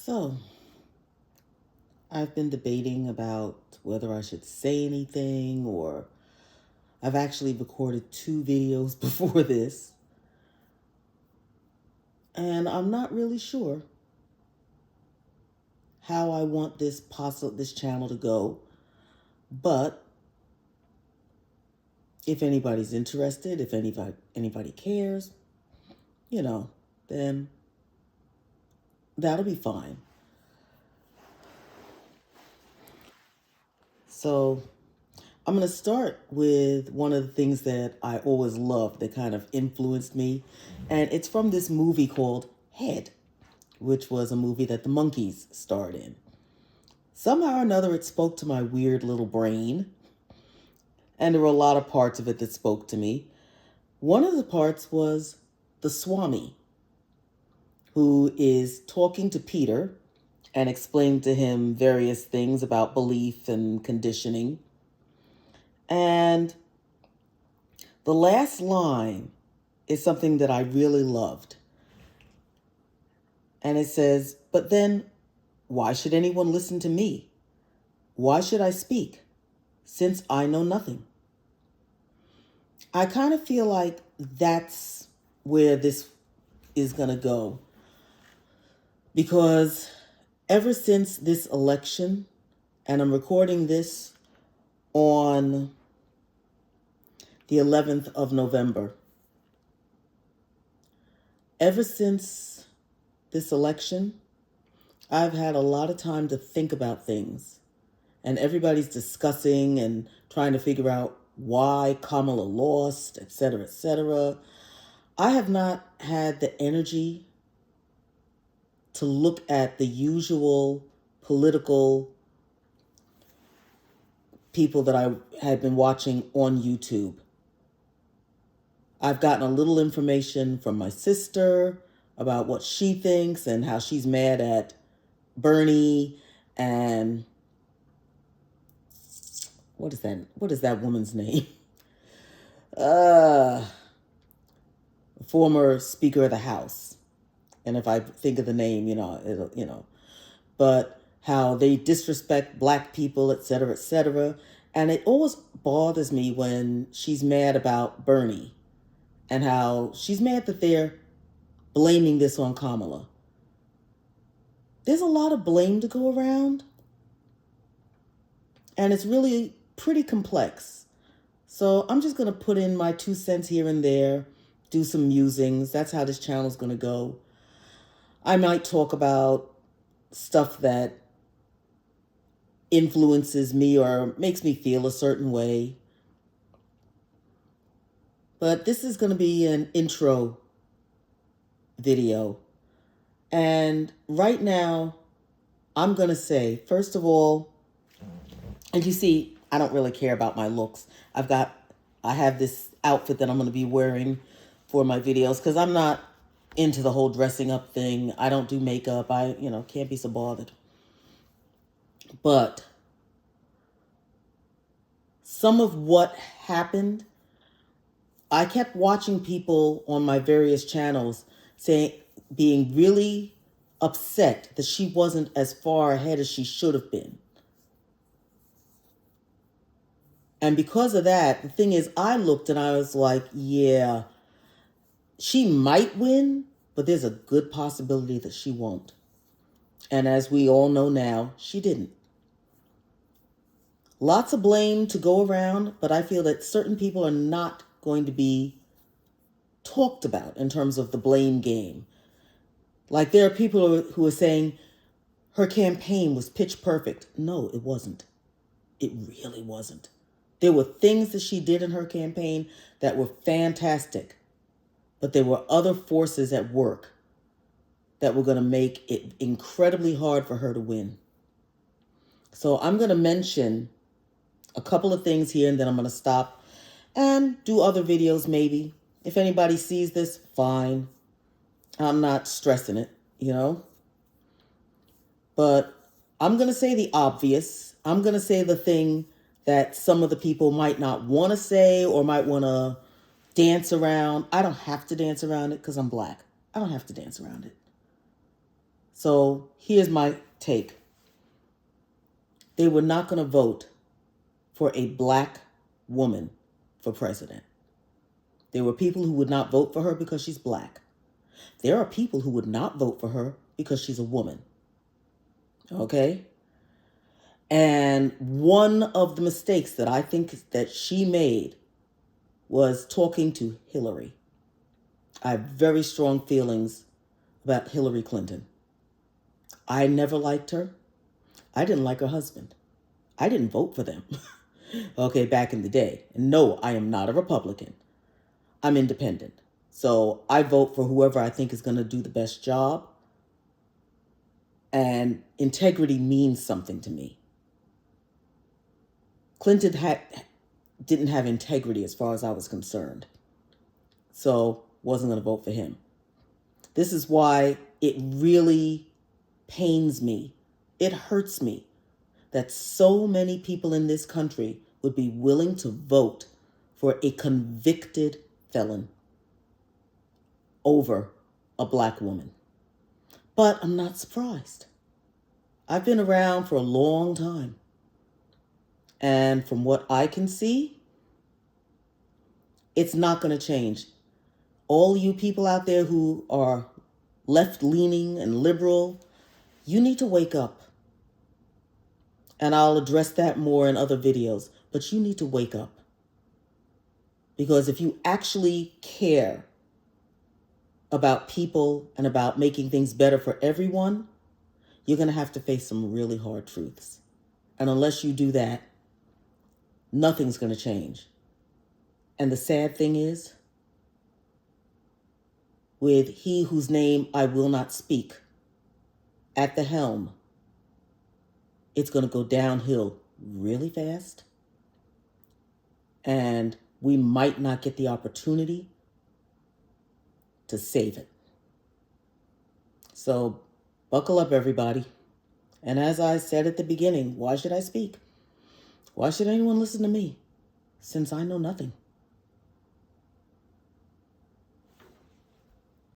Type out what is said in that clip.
So, I've been debating about whether I should say anything, or I've actually recorded 2 videos before this, and I'm not really sure how I want this channel to go. But if anybody's interested, if anybody cares, then that'll be fine. So I'm going to start with one of the things that I always loved that kind of influenced me. And it's from this movie called Head, which was a movie that the Monkees starred in. Somehow or another, it spoke to my weird little brain. And there were a lot of parts of it that spoke to me. One of the parts was the Swami, who is talking to Peter and explaining to him various things about belief and conditioning. And the last line is something that I really loved. And it says, "But then, why should anyone listen to me? Why should I speak, since I know nothing?" I kind of feel like that's where this is going to go. Because ever since this election, and I'm recording this on the 11th of November, ever since this election, I've had a lot of time to think about things. And everybody's discussing and trying to figure out why Kamala lost, etc., etc. I have not had the energy to look at the usual political people that I had been watching on YouTube. I've gotten a little information from my sister about what she thinks and how she's mad at Bernie and what is that woman's name? Former Speaker of the House. And if I think of the name, but how they disrespect black people, etc., etc. And it always bothers me when she's mad about Bernie and how she's mad that they're blaming this on Kamala. There's a lot of blame to go around, and it's really pretty complex. So I'm just going to put in my 2 cents here and there, do some musings. That's how this channel is going to go. I might talk about stuff that influences me or makes me feel a certain way. But this is going to be an intro video. And right now, I'm going to say, first of all, and you see, I don't really care about my looks. I have this outfit that I'm going to be wearing for my videos because I'm not into the whole dressing up thing. I don't do makeup. I can't be so bothered. But some of what happened, I kept watching people on my various channels being really upset that she wasn't as far ahead as she should have been. And because of that, the thing is, I looked and I was like, yeah, she might win, but there's a good possibility that she won't. And as we all know now, she didn't. Lots of blame to go around, but I feel that certain people are not going to be talked about in terms of the blame game. Like there are people who are saying her campaign was pitch perfect. No, it wasn't. It really wasn't. There were things that she did in her campaign that were fantastic, but there were other forces at work that were going to make it incredibly hard for her to win. So I'm going to mention a couple of things here, and then I'm going to stop and do other videos maybe. If anybody sees this, fine. I'm not stressing it, But I'm going to say the obvious. I'm going to say the thing that some of the people might not want to say or might want to dance around. I don't have to dance around it because I'm black. I don't have to dance around it. So here's my take. They were not going to vote for a black woman for president. There were people who would not vote for her because she's black. There are people who would not vote for her because she's a woman. Okay? And one of the mistakes that I think that she made was talking to Hillary. I have very strong feelings about Hillary Clinton. I never liked her. I didn't like her husband. I didn't vote for them. Okay, back in the day. And no, I am not a Republican. I'm independent. So I vote for whoever I think is going to do the best job. And integrity means something to me. Clinton didn't have integrity as far as I was concerned. So wasn't going to vote for him. This is why it really pains me. It hurts me that so many people in this country would be willing to vote for a convicted felon over a black woman. But I'm not surprised. I've been around for a long time. And from what I can see, it's not going to change. All you people out there who are left-leaning and liberal, you need to wake up. And I'll address that more in other videos. But you need to wake up. Because if you actually care about people and about making things better for everyone, you're going to have to face some really hard truths. And unless you do that, nothing's going to change. And the sad thing is, with he whose name I will not speak at the helm, it's going to go downhill really fast. And we might not get the opportunity to save it. So buckle up, everybody. And as I said at the beginning, why should I speak? Why should anyone listen to me? Since I know nothing.